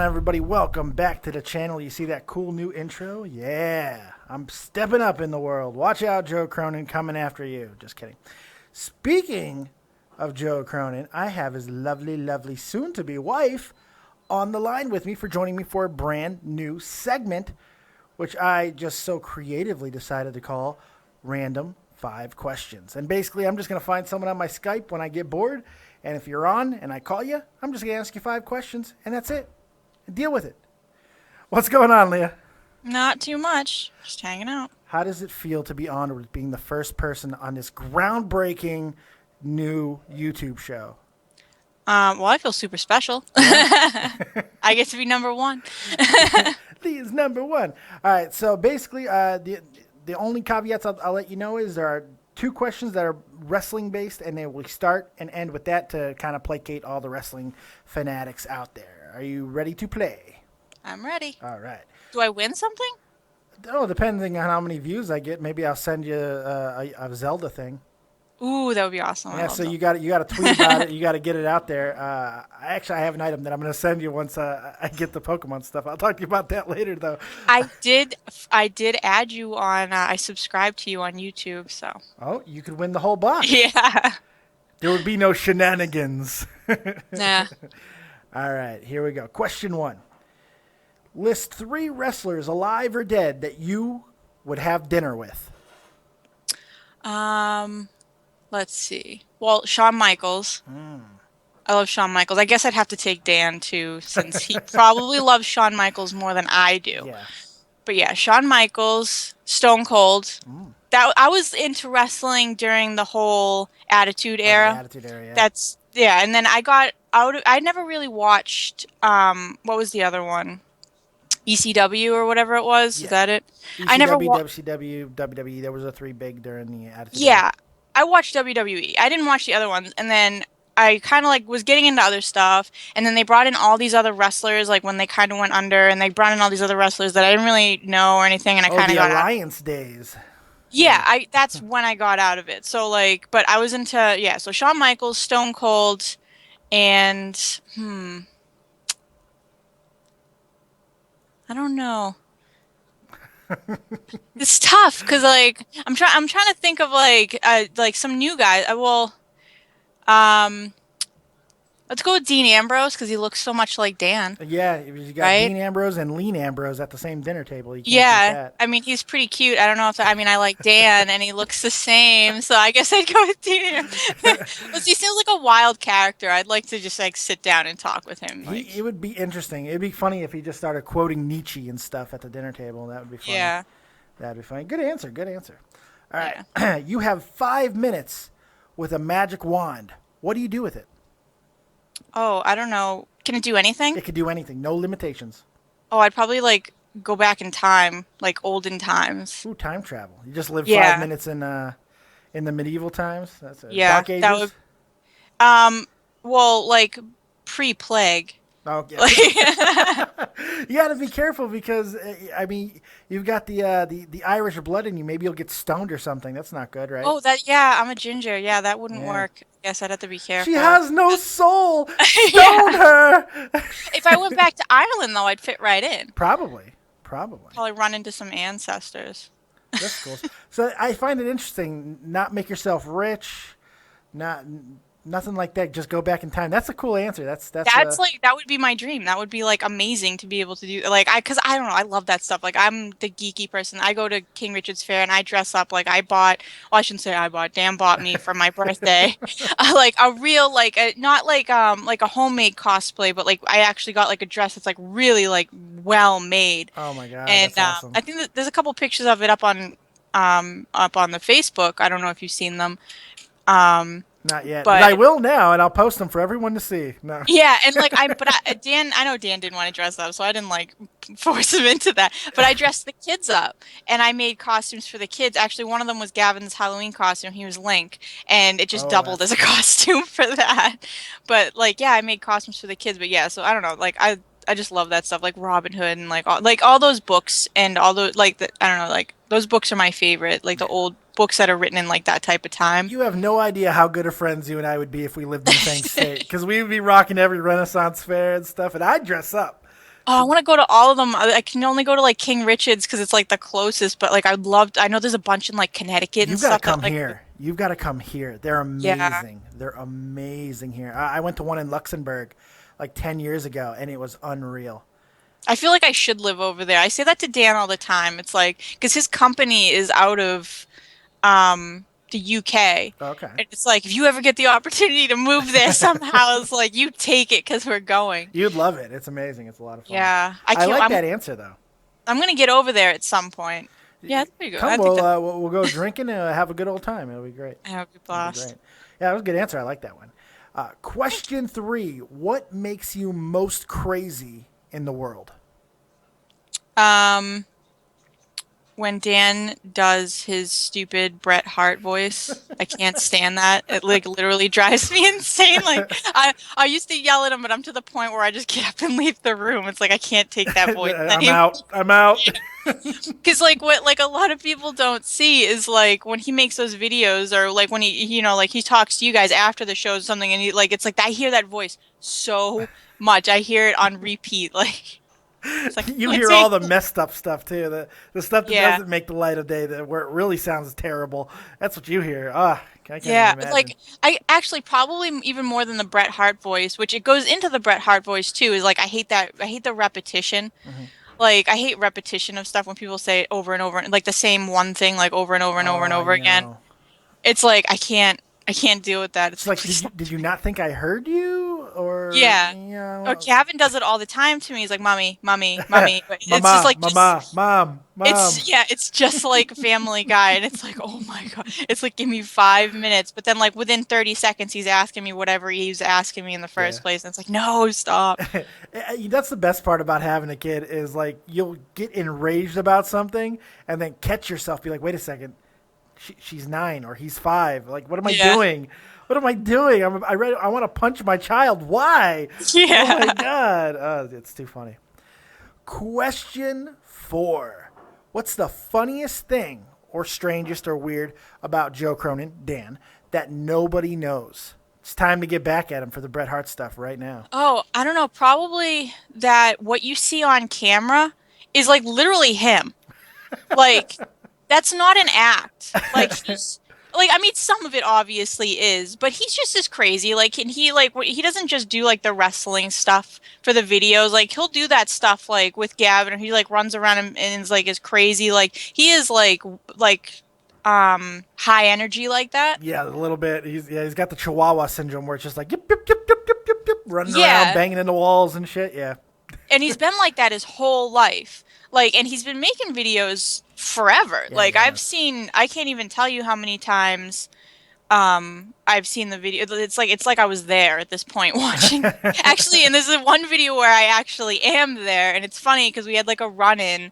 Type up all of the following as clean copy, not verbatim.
everybody? Welcome back to the channel. You see that cool new intro? Yeah, I'm stepping up in the world. Watch out, Joe Cronin coming after you. Just kidding. Speaking of Joe Cronin, I have his lovely, lovely soon-to-be wife on the line with me for joining me for a brand new segment, which I just so creatively decided to call Random 5 Questions. And basically, I'm just going to find someone on my Skype when I get bored. And if you're on and I call you, I'm just going to ask you 5 questions, and that's it. Deal with it. What's going on, Leah? Not too much. Just hanging out. How does it feel to be honored with being the first person on this groundbreaking new YouTube show? Well, I feel super special. Yeah. I get to be number 1. Leah's number 1. All right, so basically, the only caveats I'll let you know is there are 2 questions that are wrestling based, and they will start and end with that to kind of placate all the wrestling fanatics out there. Are you ready to play? I'm ready. All right. Do I win something? Oh, depending on how many views I get, maybe I'll send you a Zelda thing. Ooh, that would be awesome. Yeah, so you got to tweet about it. You got to get it out there. I have an item that I'm going to send you once I get the Pokemon stuff. I'll talk to you about that later, though. I did add you on. I subscribed to you on YouTube, so. Oh, you could win the whole box. Yeah. There would be no shenanigans. Nah. All right, here we go. Question 1. List 3 wrestlers, alive or dead, that you would have dinner with. Let's see. Well, Shawn Michaels. I love Shawn Michaels. I guess I'd have to take Dan, too, since he probably loves Shawn Michaels more than I do. Yeah. But yeah, Shawn Michaels, Stone Cold. That I was into wrestling during the whole Attitude Era. The Attitude Era, yeah. And then I got out. I never really watched. What was the other one? ECW or whatever it was. Yeah. Is that it? ECW, I never WCW, WWE. There was a 3 big during the Attitude Yeah, Era. I watched WWE. I didn't watch the other ones, and then I kind of like was getting into other stuff, and then they brought in all these other wrestlers, like when they kind of went under, and they brought in all these other wrestlers that I didn't really know or anything, and I kind of got Alliance days. Yeah, that's when I got out of it. So like, but I was into so Shawn Michaels, Stone Cold, and I don't know. It's tough because like I'm trying to think of like some new guys. Let's go with Dean Ambrose because he looks so much like Dan. Yeah, you got right? Dean Ambrose and Lean Ambrose at the same dinner table. You can't beat that. I mean he's pretty cute. I don't know if I like Dan and he looks the same, so I guess I'd go with Dean. But he seems like a wild character. I'd like to just like sit down and talk with him. It would be interesting. It'd be funny if he just started quoting Nietzsche and stuff at the dinner table. That would be funny. Yeah, that'd be funny. Good answer. Good answer. All right, yeah. You have 5 minutes with a magic wand. What do you do with it? Oh, I don't know. Can it do anything? It could do anything. No limitations. Oh, I'd probably like go back in time, like olden times. Ooh, time travel. You just live 5 minutes in the medieval times. That's it. Dark Ages. That would. Well, like pre-plague. Oh, yeah. You got to be careful because I mean you've got the Irish blood in you. Maybe you'll get stoned or something. That's not good, right? Oh, I'm a ginger. Yeah, that wouldn't work. I guess I'd have to be careful. She has no soul. Stone her. If I went back to Ireland, though, I'd fit right in. Probably. Probably run into some ancestors. That's cool. So I find it interesting. Not make yourself rich. Nothing like that. Just go back in time. That's a cool answer. That's like that would be my dream. That would be like amazing to be able to do. Like because I don't know. I love that stuff. Like I'm the geeky person. I go to King Richard's Fair and I dress up. Like I bought. Well, I shouldn't say I bought. Dan bought me for my birthday. Like a real not like a homemade cosplay, but like I actually got like a dress that's like really like well made. Oh my god! And that's awesome. I think that there's a couple pictures of it up on the Facebook. I don't know if you've seen them. Not yet, but I will now, and I'll post them for everyone to see. No. Yeah, and like Dan, I know Dan didn't want to dress up, so I didn't like force him into that. But I dressed the kids up, and I made costumes for the kids. Actually, one of them was Gavin's Halloween costume. He was Link, and it just doubled as a costume for that. But like, yeah, I made costumes for the kids. But yeah, so I don't know, like I just love that stuff, like Robin Hood and like all those books and all those I don't know, like those books are my favorite, like the old books that are written in like that type of time. You have no idea how good of friends you and I would be if we lived in the same state, because we would be rocking every Renaissance fair and stuff, and I'd dress up. Oh, I want to go to all of them. I can only go to like King Richard's because it's like the closest. But like, I'd love. I know there's a bunch in like Connecticut and You've got to stuff that come like. here. You've got to come here. They're Yeah. amazing. They're amazing here. I went to one in Luxembourg like 10 years ago, and it was unreal. I feel like I should live over there. I say that to Dan all the time. It's like because his company is out of the UK. Okay. And it's like if you ever get the opportunity to move there somehow, it's like you take it because we're going. You'd love it. It's amazing. It's a lot of fun. Yeah, I I can't. like that answer, though. I'm gonna get over there at some point. Yeah, that's pretty good. I Come, think that we'll go drinking and have a good old time. It'll be great. I would be It'll be blast. great. Yeah, that was a good answer. I like that one. Question 3. What makes you most crazy in the world? Um, when Dan does his stupid Bret Hart voice, I can't stand that. It like literally drives me insane. Like I used to yell at him, but I'm to the point where I just get up and leave the room. It's like I can't take that voice I'm anymore. out. I'm out. Because like what like a lot of people don't see is like when he makes those videos or like when he like he talks to you guys after the show or something and he like it's like I hear that voice so much. I hear it on repeat. Like it's like You hear all the messed up stuff too. The stuff that Yeah. doesn't make the light of day, where it really sounds terrible. That's what you hear. I can't Yeah, even it's imagine. like I actually probably even more than the Bret Hart voice, which it goes into the Bret Hart voice too, is like I hate the repetition. Like I hate repetition of stuff when people say it over and over and like the same one thing like over and over and over and Oh, over I again. know. It's like I can't deal with that. It's It's like, like please stop. did you not think I heard you? Or Yeah. yeah, Or Gavin does it all the time to me. He's like, "Mommy, mommy, mommy." But it's just mama, like mama, mom, mom. it's just like Family Guy, and it's like, oh my God, it's like give me 5 minutes, but then like within 30 seconds he's asking me whatever he was asking me in the Yeah. first place, and it's like, no, stop. That's the best part about having a kid is like you'll get enraged about something and then catch yourself, be like, wait a second, she's 9 or he's 5. Like, what am I Yeah. doing? What am I doing? I want to punch my child. Why? Yeah. Oh my God. It's too funny. Question 4. What's the funniest thing or strangest or weird about Joe Cronin, Dan, that nobody knows? It's time to get back at him for the Bret Hart stuff right now. Oh, I don't know. Probably that what you see on camera is like literally him. Like that's not an act. Like he's like I mean some of it obviously is, but he's just as crazy. Like and he like he doesn't just do like the wrestling stuff for the videos. Like he'll do that stuff like with Gavin or he like runs around and is like is crazy. Like he is like high energy like that. Yeah, a little bit. He's got the Chihuahua syndrome where it's just like yip, yip, yip, yip, yip, yip, yip, running Yeah. around, banging into walls and shit. Yeah. And he's been like that his whole life. Like, and he's been making videos forever. Yeah, Like, he I've has. seen, I can't even tell you how many times I've seen the video. It's like I was there at this point watching. Actually, and there's one video where I actually am there, and it's funny because we had like a run-in,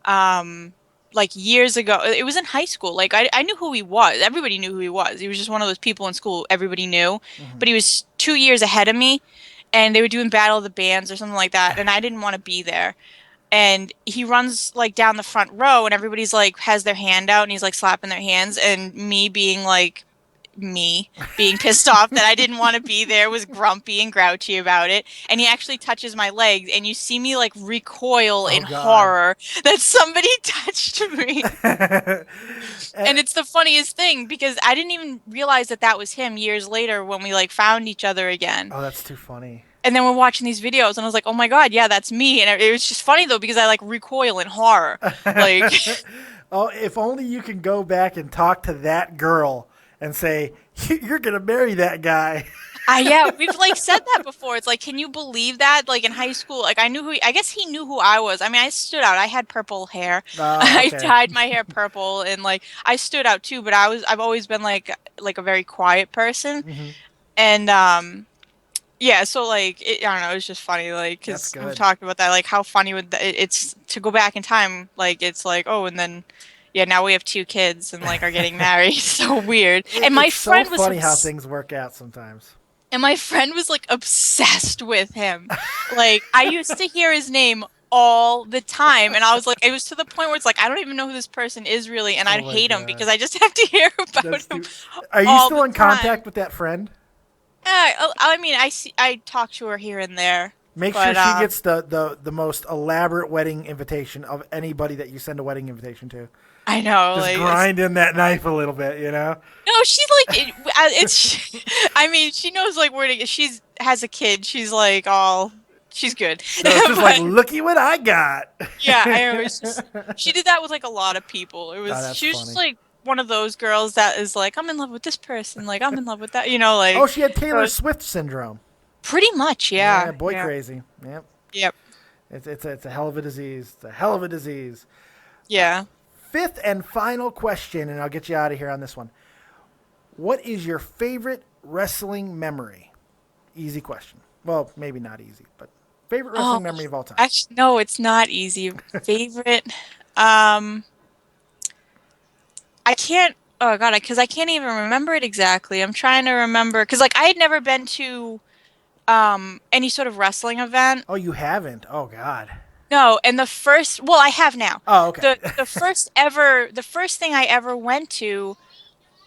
like years ago. It was in high school. Like, I knew who he was. Everybody knew who he was. He was just one of those people in school everybody knew. But he was 2 years ahead of me, and they were doing Battle of the Bands or something like that, and I didn't want to be there. And he runs like down the front row and everybody's like has their hand out and he's like slapping their hands and me being pissed off that I didn't want to be there, was grumpy and grouchy about it. And he actually touches my legs and you see me like recoil in God. horror that somebody touched me. And it's the funniest thing because I didn't even realize that that was him years later when we like found each other again. Oh, that's too funny. And then we're watching these videos, and I was like, "Oh my God, yeah, that's me!" And it was just funny though because I like recoil in horror. Like, Oh, if only you can go back and talk to that girl and say, "You're gonna marry that guy." yeah, we've like said that before. It's like, can you believe that? Like in high school, like I knew I guess he knew who I was. I mean, I stood out. I had purple hair. Oh, I okay. dyed my hair purple, and like I stood out too. But I've always been like a very quiet person, and yeah, so like I don't know, it's just funny, like That's because we've good. talked about that, like how funny would it's to go back in time, like it's like oh, and then yeah, now we have 2 kids and like are getting married, so weird. And my It's friend so was funny how things work out sometimes. and my friend was like obsessed with him. Like I used to hear his name all the time, and I was like, it was to the point where it's like I don't even know who this person is really, and Oh I'd my hate him God. because I just have to hear about That's him. Are you all still the in time. contact with that friend? Yeah, I mean, I talk to her here and there. Make sure she gets the most elaborate wedding invitation of anybody that you send a wedding invitation to. I know. Just grind in that knife a little bit, you know? No, she's like, it's, I mean, she knows like where to get, she's has a kid. She's like she's good. So it's just like, looky what I got. Yeah, I was just, she did that with like a lot of people. It was, she was just like one of those girls that is like, I'm in love with this person. Like, I'm in love with that, you know, like. Oh, she had Taylor Swift syndrome. Pretty much, yeah. Yeah, boy crazy. Yep. Yep. It's a hell of a disease. It's a hell of a disease. Yeah. Fifth and final question, and I'll get you out of here on this one. What is your favorite wrestling memory? Easy question. Well, maybe not easy, but favorite wrestling memory of all time. Actually, no, it's not easy. Favorite. I can't. Oh God, because I can't even remember it exactly. I'm trying to remember because like I had never been to any sort of wrestling event. Oh, you haven't? Oh God. No, and well, I have now. Oh, okay. The first thing I ever went to,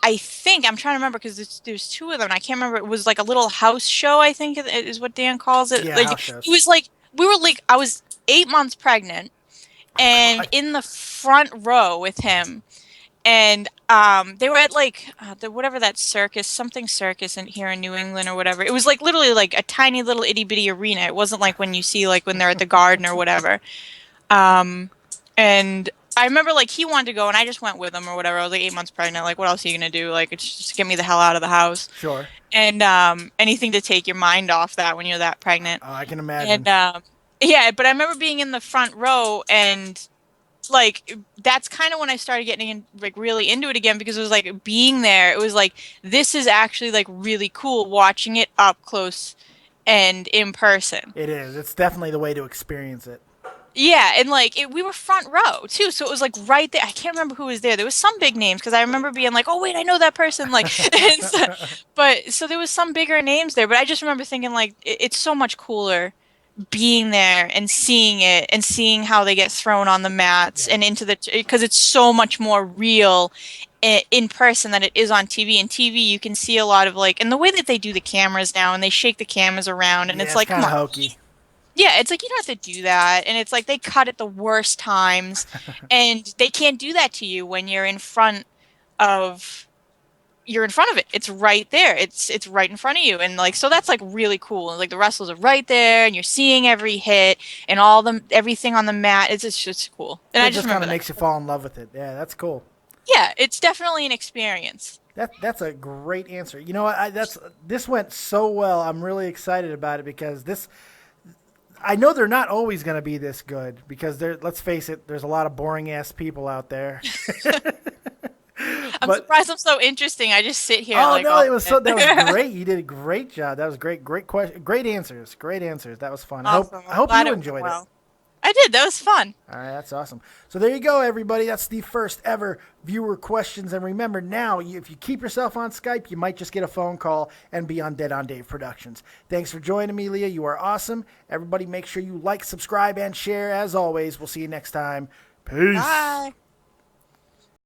I think, I'm trying to remember because there's two of them. And I can't remember. It was like a little house show, I think is what Dan calls it. Yeah, like, house shows. It was like, I was 8 months pregnant and in the front row with him. And they were at like whatever that something circus here in New England or whatever. It was like literally like a tiny little itty bitty arena. It wasn't like when you see like when they're at the Garden or whatever. And I remember like he wanted to go and I just went with him or whatever. I was like 8 months pregnant. Like what else are you gonna do? Like it's just get me the hell out of the house. Sure. And anything to take your mind off that when you're that pregnant. Oh, I can imagine. And yeah, but I remember being in the front row and. Like that's kind of when I started getting like really into it again because it was like being there. It was like this is actually like really cool watching it up close and in person. It is. It's definitely the way to experience it. Yeah, and like we were front row too, so it was like right there. I can't remember who was there. There was some big names because I remember being like, "Oh wait, I know that person." Like, so there was some bigger names there, but I just remember thinking like it's so much cooler. Being there and seeing it and seeing how they get thrown on the mats and into because it's so much more real in person than it is on TV. In TV, you can see a lot of like, and the way that they do the cameras now and they shake the cameras around and it's like, come on. Hokey. Yeah, it's like you don't have to do that. And it's like they cut at the worst times and they can't do that to you when you're in front of it. It's right there. It's right in front of you. And like, so that's like really cool. And like the wrestlers are right there and you're seeing every hit and everything on the mat. It's just cool. And I just kind of makes you fall in love with it. Yeah, that's cool. Yeah, it's definitely an experience. That's a great answer. You know what? This went so well. I'm really excited about it because I know they're not always going to be this good because let's face it, there's a lot of boring ass people out there. I'm surprised I'm so interesting. I just sit here. Oh no, that was great. You did a great job. That was great. Great question. Great answers. That was fun. Awesome. I hope you enjoyed it. I did. That was fun. All right, that's awesome. So there you go, everybody. That's the first ever viewer questions. And remember now, if you keep yourself on Skype, you might just get a phone call and be on Dead on Dave Productions. Thanks for joining me, Leah. You are awesome. Everybody make sure you like, subscribe, and share. As always, we'll see you next time. Peace. Bye.